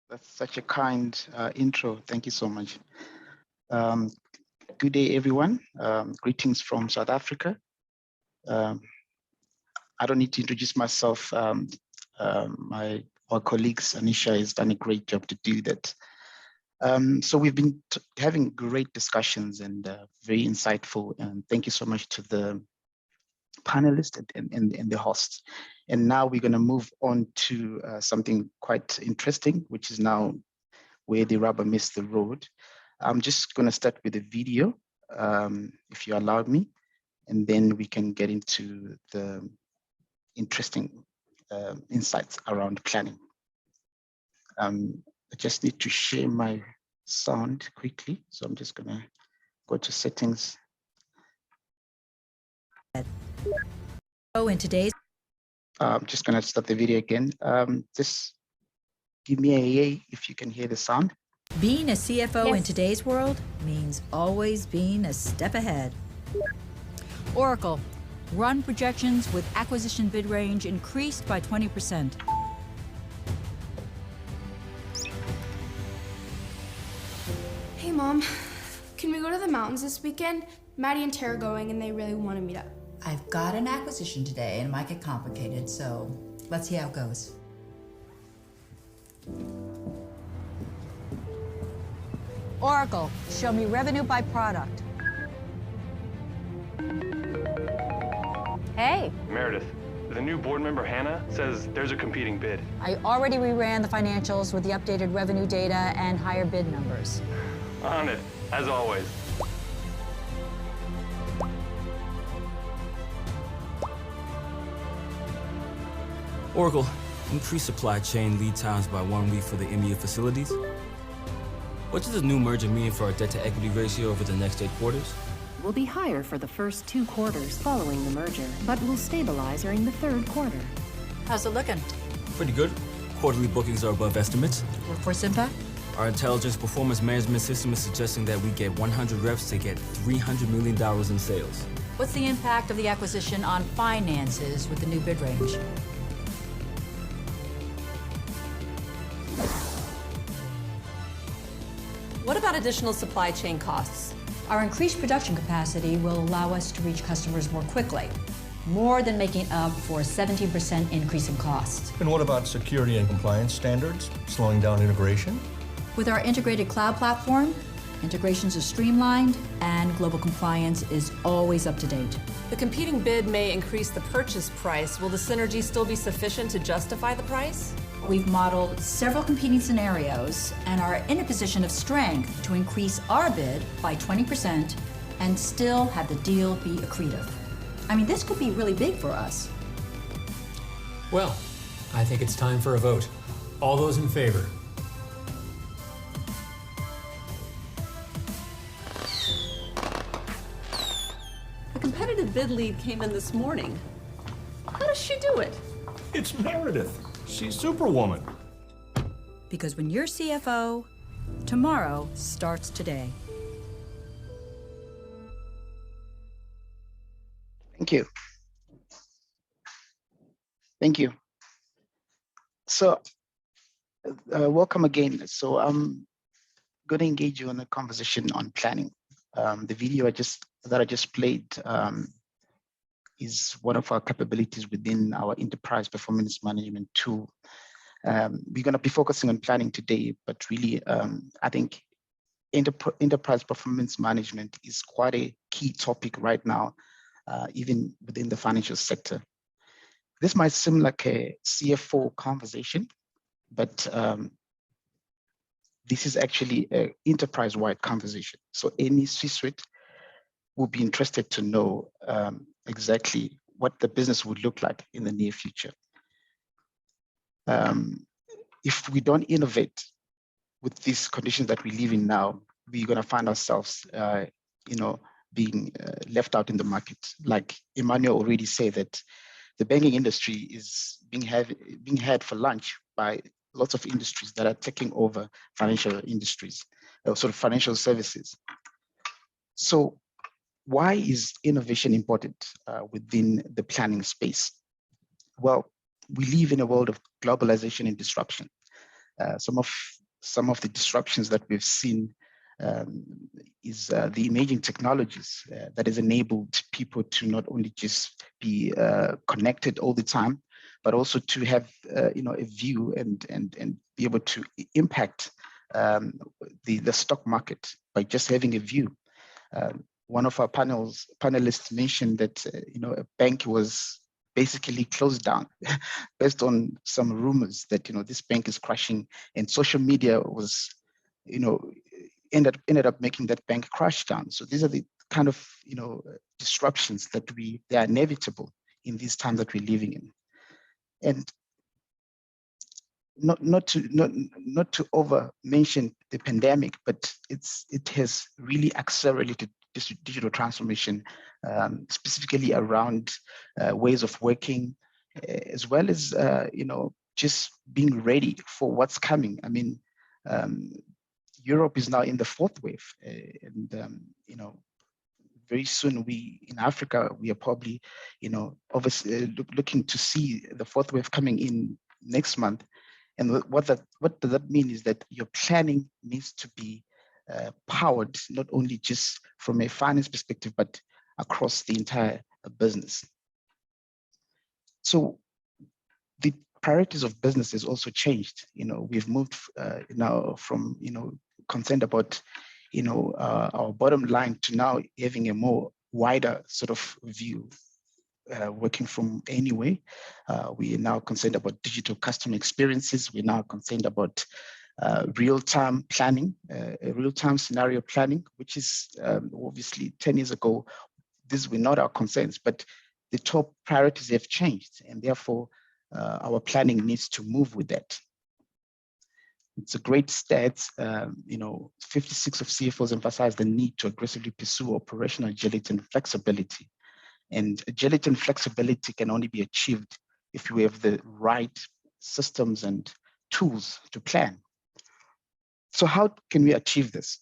That's such a kind intro. Thank you so much. Good day, everyone. Greetings from South Africa. I don't need to introduce myself. Our colleagues, Anisha, has done a great job to do that. So we've been having great discussions and very insightful. And thank you so much to the panelists and the hosts. And now we're going to move on to something quite interesting, which is now where the rubber meets the road. I'm just going to start with a video, if you allow me, and then we can get into the interesting insights around planning. I just need to share my sound quickly. So I'm just going to go to settings. In today's, I'm just going to start the video again. Just give me a yay if you can hear the sound. being a CFO in today's world means always being a step ahead. Oracle, run projections with acquisition bid range increased by 20%. Hey Mom, can we go to the mountains this weekend? Maddie and Tara are going and they really want to meet up. I've got an acquisition today and it might get complicated, so let's see how it goes. Oracle, show me revenue by product. Hey, Meredith, the new board member, Hannah, says there's a competing bid. I already reran the financials with the updated revenue data and higher bid numbers. On it, as always. Oracle, increase supply chain lead times by 1 week for the EMEA facilities. What does this new merger mean for our debt-to-equity ratio over the next 8 quarters? Will be higher for the first 2 quarters following the merger, but will stabilize during the 3rd quarter. How's it looking? Pretty good. Quarterly bookings are above estimates. Workforce impact? Our intelligence performance management system is suggesting that we get 100 reps to get $300 million in sales. What's the impact of the acquisition on finances with the new bid range? What about additional supply chain costs? Our increased production capacity will allow us to reach customers more quickly, more than making up for a 17% increase in costs. And what about security and compliance standards, slowing down integration? With our integrated cloud platform, integrations are streamlined and global compliance is always up to date. The competing bid may increase the purchase price. Will the synergy still be sufficient to justify the price? We've modeled several competing scenarios and are in a position of strength to increase our bid by 20% and still have the deal be accretive. I mean, this could be really big for us. Well, I think it's time for a vote. All those in favor? The competitive bid lead came in this morning. How does she do it? It's Meredith. She's Superwoman. Because when you're CFO, tomorrow starts today. Thank you. Thank you. So welcome again. So I'm going to engage you in a conversation on planning. The video that I just played is one of our capabilities within our enterprise performance management tool. We're going to be focusing on planning today, but really, I think enterprise performance management is quite a key topic right now, even within the financial sector. This might seem like a CFO conversation, but this is actually an enterprise-wide conversation. So any C-suite will be interested to know exactly what the business would look like in the near future. If we don't innovate with these conditions that we live in now, we're going to find ourselves, being left out in the market. Like Emmanuel already said, that the banking industry is being had for lunch by lots of industries that are taking over financial industries, sort of financial services. So why is innovation important within the planning space? Well, we live in a world of globalization and disruption. Some of the disruptions that we've seen is the emerging technologies that has enabled people to not only just be connected all the time, but also to have a view and be able to impact the stock market by just having a view. One of our panelists mentioned that a bank was basically closed down based on some rumors that this bank is crashing, and social media was ended up making that bank crash down. So these are the kind of disruptions that they are inevitable in these times that we're living in. And not to over mention the pandemic, but it has really accelerated this digital transformation, specifically around ways of working, as well as just being ready for what's coming. I mean, Europe is now in the fourth wave, and very soon in Africa we are probably obviously looking to see the fourth wave coming in next month. And what does that mean is that your planning needs to be powered not only just from a finance perspective, but across the entire business. So the priorities of business has also changed. We've moved now from concerned about our bottom line to now having a more wider sort of view, working from anywhere. We are now concerned about digital customer experiences. We're now concerned about real-time planning, real-time scenario planning, which is obviously 10 years ago, these were not our concerns, but the top priorities have changed, and therefore our planning needs to move with that. It's a great stat. 56 of CFOs emphasize the need to aggressively pursue operational agility and flexibility. And agility and flexibility can only be achieved if we have the right systems and tools to plan. So how can we achieve this?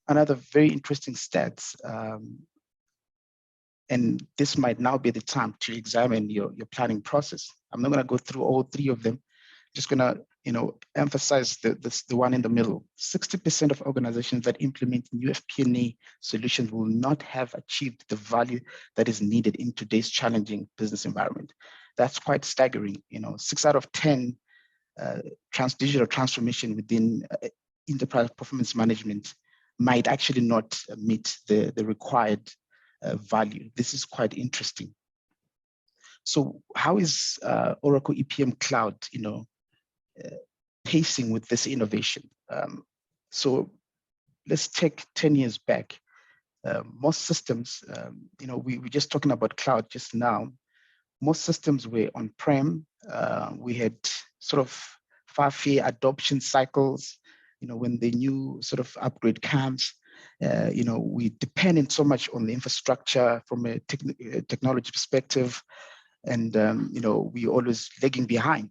Another very interesting stats, and this might now be the time to examine your planning process. I'm not going to go through all three of them. Just going to emphasize the one in the middle. 60% of organizations that implement new FP&A solutions will not have achieved the value that is needed in today's challenging business environment. That's quite staggering. 6 out of 10 digital transformation within enterprise performance management might actually not meet the required value. This is quite interesting. So how is Oracle EPM Cloud, pacing with this innovation? So let's take 10 years back. Most systems, we were just talking about cloud just now. Most systems were on-prem. We had sort of far-fetched adoption cycles. When the new sort of upgrade comes, we depended so much on the infrastructure from a technology perspective, and we always lagging behind.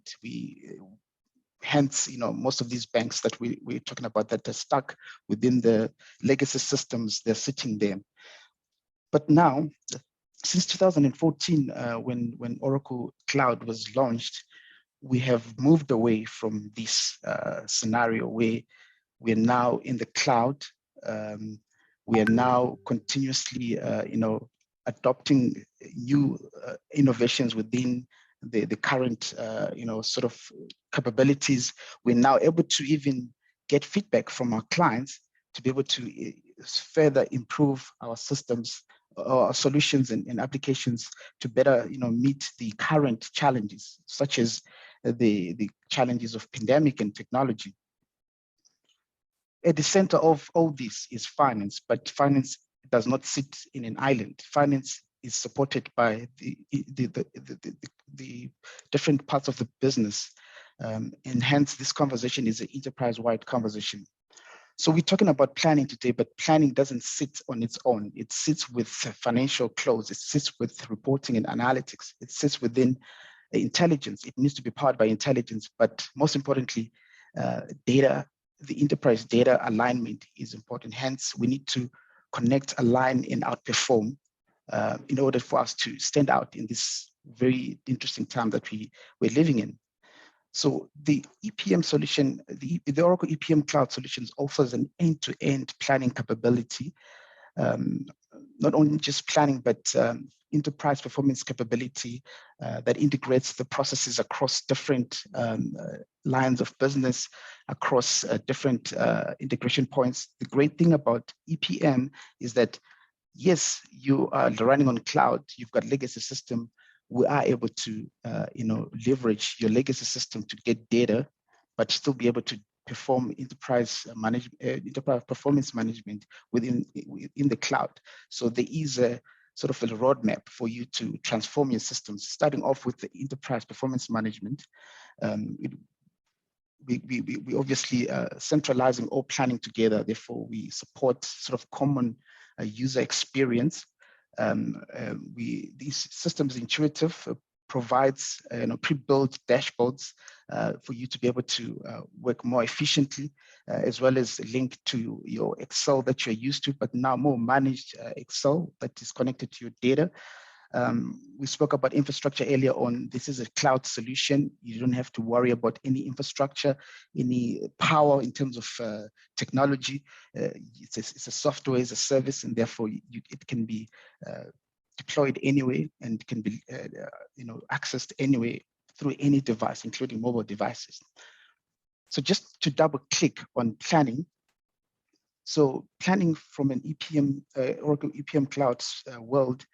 Hence, most of these banks that we're talking about that are stuck within the legacy systems, they're sitting there. But now, since 2014, when Oracle Cloud was launched, we have moved away from this scenario where we're now in the cloud. We are now continuously, adopting new innovations within the current, sort of capabilities. We're now able to even get feedback from our clients to be able to further improve our systems, our solutions and applications to better, meet the current challenges, such as the challenges of pandemic and technology. At the center of all this is finance, but finance does not sit in an island. Finance is supported by the different parts of the business, and hence this conversation is an enterprise-wide conversation. So we're talking about planning today, but planning doesn't sit on its own. It sits with financial close. It sits with reporting and analytics. It sits within intelligence. It needs to be powered by intelligence, but most importantly, data. The enterprise data alignment is important. Hence, we need to connect, align, and outperform in order for us to stand out in this very interesting time that we're living in. So the EPM solution, the Oracle EPM Cloud Solutions offers an end-to-end planning capability, not only just planning, but enterprise performance capability that integrates the processes across different lines of business, across different integration points. The great thing about EPM is that, yes, you are running on cloud, you've got legacy system. We are able to, leverage your legacy system to get data, but still be able to perform enterprise performance management within the cloud. So there is a sort of a roadmap for you to transform your systems, starting off with the enterprise performance management. We obviously centralizing all planning together. Therefore, we support sort of common user experience. These systems intuitive, provides pre-built dashboards for you to be able to work more efficiently, as well as link to your Excel that you're used to, but now more managed Excel that is connected to your data. We spoke about infrastructure earlier on. This is a cloud solution. You don't have to worry about any infrastructure, any power in terms of technology. It's a software as a service, and therefore it can be deployed anyway and can be accessed anyway through any device, including mobile devices. So just to double click on planning. So planning from an EPM, Oracle EPM Cloud world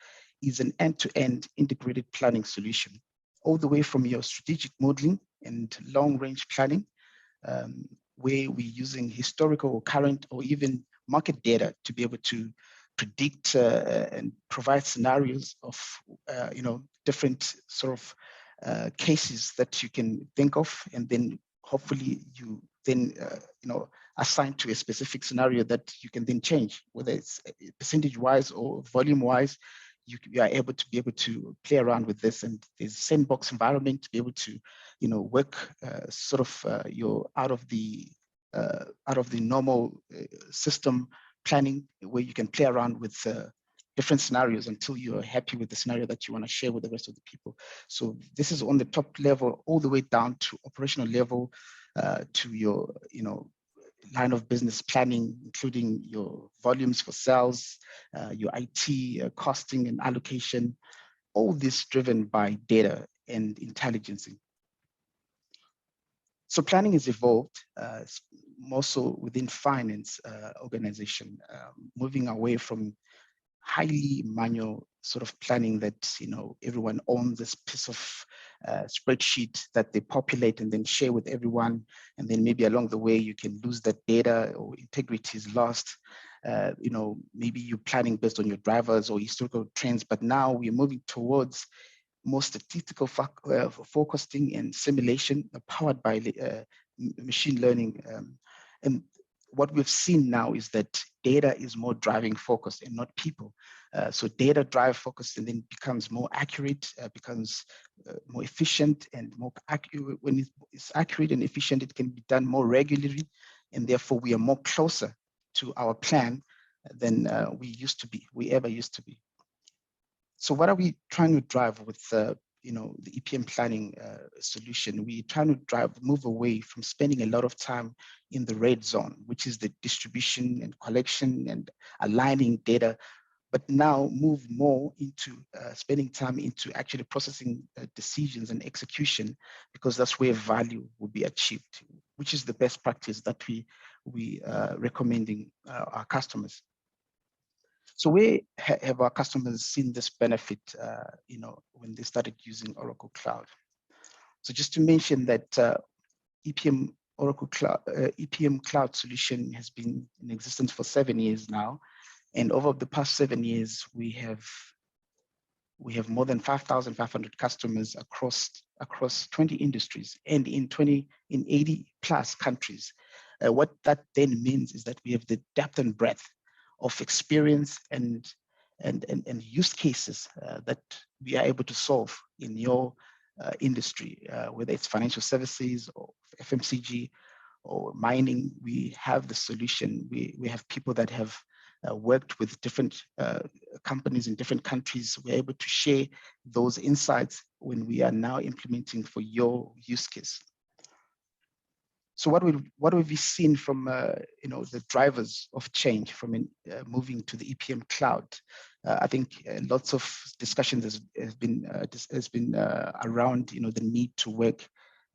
is an end-to-end integrated planning solution, all the way from your strategic modeling and long-range planning, where we're using historical, current, or even market data to be able to predict and provide scenarios of different sort of cases that you can think of, and then hopefully you then assign to a specific scenario that you can then change, whether it's percentage-wise or volume-wise. You are able to play around with this, and there's a sandbox environment to be able to work sort of your out of the normal system planning, where you can play around with different scenarios until you're happy with the scenario that you want to share with the rest of the people. So this is on the top level, all the way down to operational level, to your line of business planning, including your volumes for sales, your IT, costing and allocation, all this driven by data and intelligence. So planning has evolved, more so within finance organization, moving away from highly manual sort of planning that everyone owns this piece of spreadsheet that they populate and then share with everyone, and then maybe along the way you can lose that data or integrity is lost. Maybe you're planning based on your drivers or historical trends, but now we're moving towards more statistical forecasting and simulation powered by machine learning. And what we've seen now is that data is more driving focus and not people. So data drive focus and then becomes more accurate, becomes more efficient and more accurate. When it's accurate and efficient, it can be done more regularly. And therefore we are more closer to our plan than we ever used to be. So what are we trying to drive with the EPM planning solution? We're trying to move away from spending a lot of time in the red zone, which is the distribution and collection and aligning data, but now move more into spending time into actually processing decisions and execution, because that's where value will be achieved, which is the best practice that we are recommending our customers. So where have our customers seen this benefit, when they started using Oracle Cloud? So just to mention that EPM Cloud solution has been in existence for 7 years now, and over the past 7 years, we have more than 5,500 customers across 20 industries and in 80 plus countries. What that then means is that we have the depth and breadth of experience and use cases that we are able to solve in your industry, whether it's financial services or FMCG or mining. We have the solution. We have people that have worked with different companies in different countries. We're able to share those insights when we are now implementing for your use case. So what have we seen from the drivers of change from moving to the EPM cloud? I think lots of discussions has been around the need to work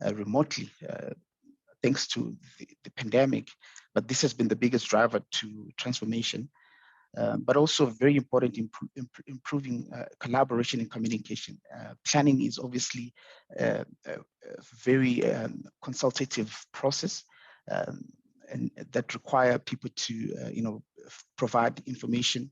remotely thanks to the pandemic, but this has been the biggest driver to transformation. But also very important improving collaboration and communication. Planning is obviously a very consultative process, and that require people to provide information.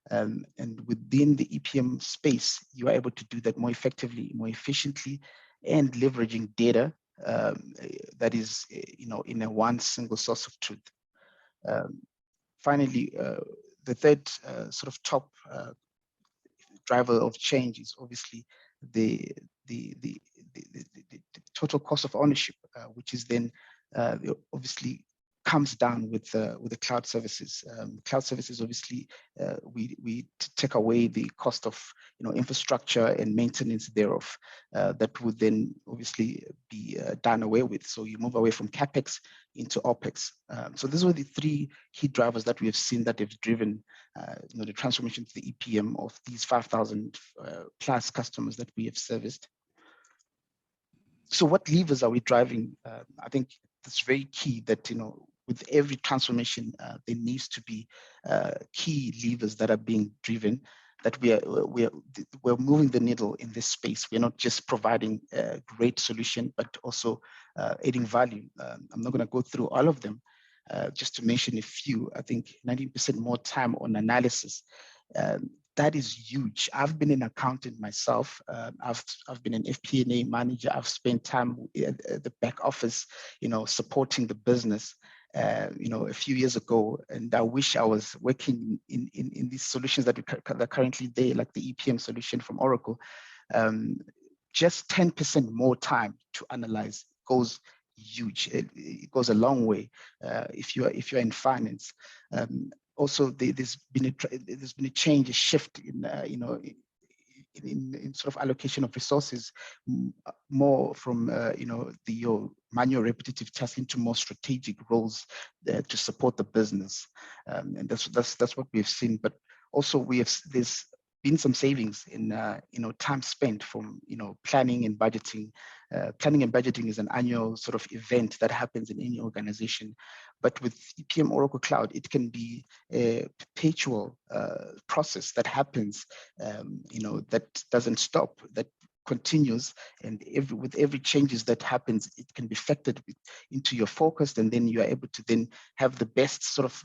And within the EPM space, you are able to do that more effectively, more efficiently, and leveraging data that is in a one single source of truth. Finally, the third sort of top driver of change is obviously the total cost of ownership, which is then obviously comes down with the cloud services. Cloud services, obviously, we take away the cost of infrastructure and maintenance thereof. That would then obviously be done away with. So you move away from capex into opex. So these were the three key drivers that we have seen that have driven the transformation to the EPM of these 5,000 plus customers that we have serviced. So what levers are we driving? I think it's very key that with every transformation, there needs to be key levers that are being driven, that we're moving the needle in this space. We're not just providing a great solution, but also adding value. I'm not going to go through all of them, just to mention a few. I think 90% more time on analysis. That is huge. I've been an accountant myself. I've been an FP&A manager. I've spent time at the back office, supporting the business. A few years ago, and I wish I was working in these solutions that are currently there, like the EPM solution from Oracle. Just 10% more time to analyze goes huge. It goes a long way if you're in finance. Also, there's been a change, a shift in sort of allocation of resources, more from your manual repetitive tasks into more strategic roles to support the business, and that's what we've seen. But also there's been some savings in time spent from planning and budgeting. Planning and budgeting is an annual sort of event that happens in any organization, but with EPM Oracle Cloud, it can be a perpetual process that happens, that doesn't stop, that continues, and with every changes that happens, it can be factored into your forecast, and then you are able to then have the best sort of,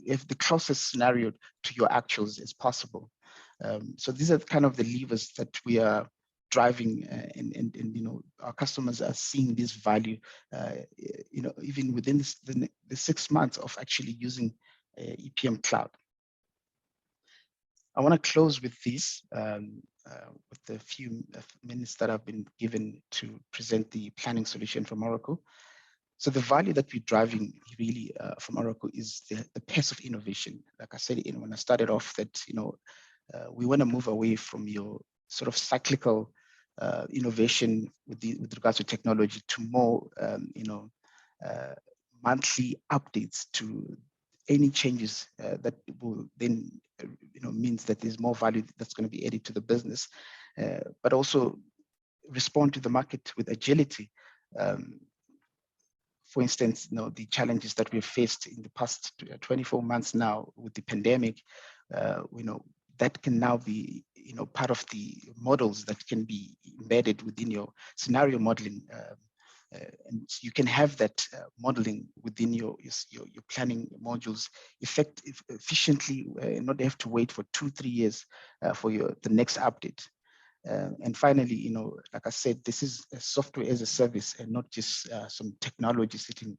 if the closest scenario to your actuals as possible. So these are kind of the levers that we are driving, and our customers are seeing this value, even within the 6 months of actually using EPM Cloud. I want to close with this, with the few minutes that I've been given to present the planning solution from Oracle. So the value that we're driving really from Oracle is the pace of innovation. Like I said when I started off, that we want to move away from your sort of cyclical innovation with regards to technology to more monthly updates to any changes that will then means that there's more value that's going to be added to the business, but also respond to the market with agility. For instance, the challenges that we've faced in the past 24 months now with the pandemic, that can now be part of the models that can be embedded within your scenario modeling, and you can have that modeling within your planning modules efficiently, not have to wait for 2-3 years for the next update. And finally, like I said, this is a software as a service and not just some technology sitting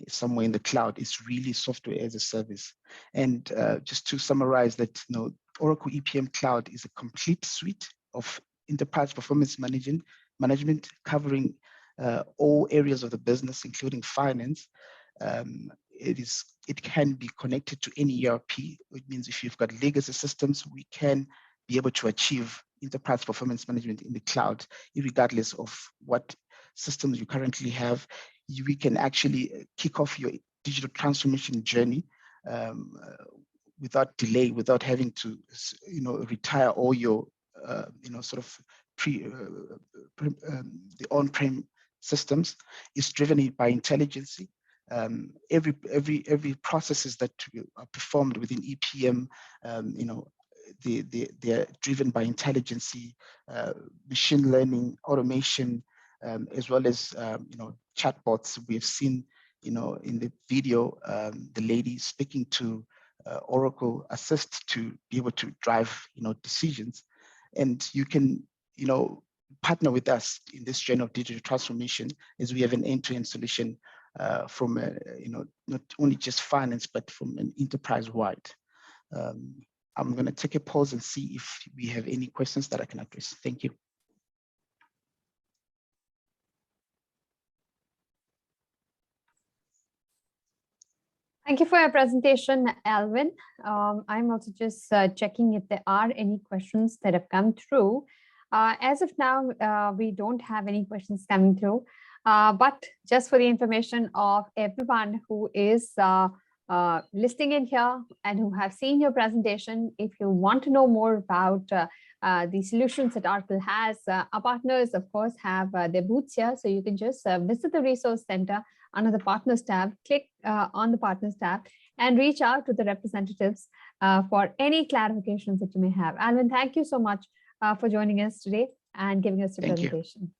somewhere in the cloud. It's really software as a service. And just to summarize that, Oracle EPM Cloud is a complete suite of enterprise performance management covering all areas of the business, including finance. It is it can be connected to any ERP. It means if you've got legacy systems, we can be able to achieve enterprise performance management in the cloud, regardless of what systems you currently have. We can actually kick off your digital transformation journey without delay, without having to, retire all your, sort of the on-prem systems. Is driven by intelligence. Every processes that are performed within EPM, they're driven by intelligence, machine learning, automation, as well as chatbots. We've seen in the video the lady speaking to Oracle Assist to be able to drive decisions, and you can partner with us in this journey of digital transformation, as we have an end-to-end solution from not only just finance but from an enterprise-wide. I'm going to take a pause and see if we have any questions that I can address. Thank you. Thank you for your presentation, Alvin. I'm also just checking if there are any questions that have come through. As of now, we don't have any questions coming through, but just for the information of everyone who is listening in here and who have seen your presentation, if you want to know more about the solutions that Oracle has, our partners, of course, have their booths here. So you can just visit the Resource Center under the Partners tab, click on the Partners tab, and reach out to the representatives for any clarifications that you may have. Alvin, thank you so much for joining us today and giving us the presentation.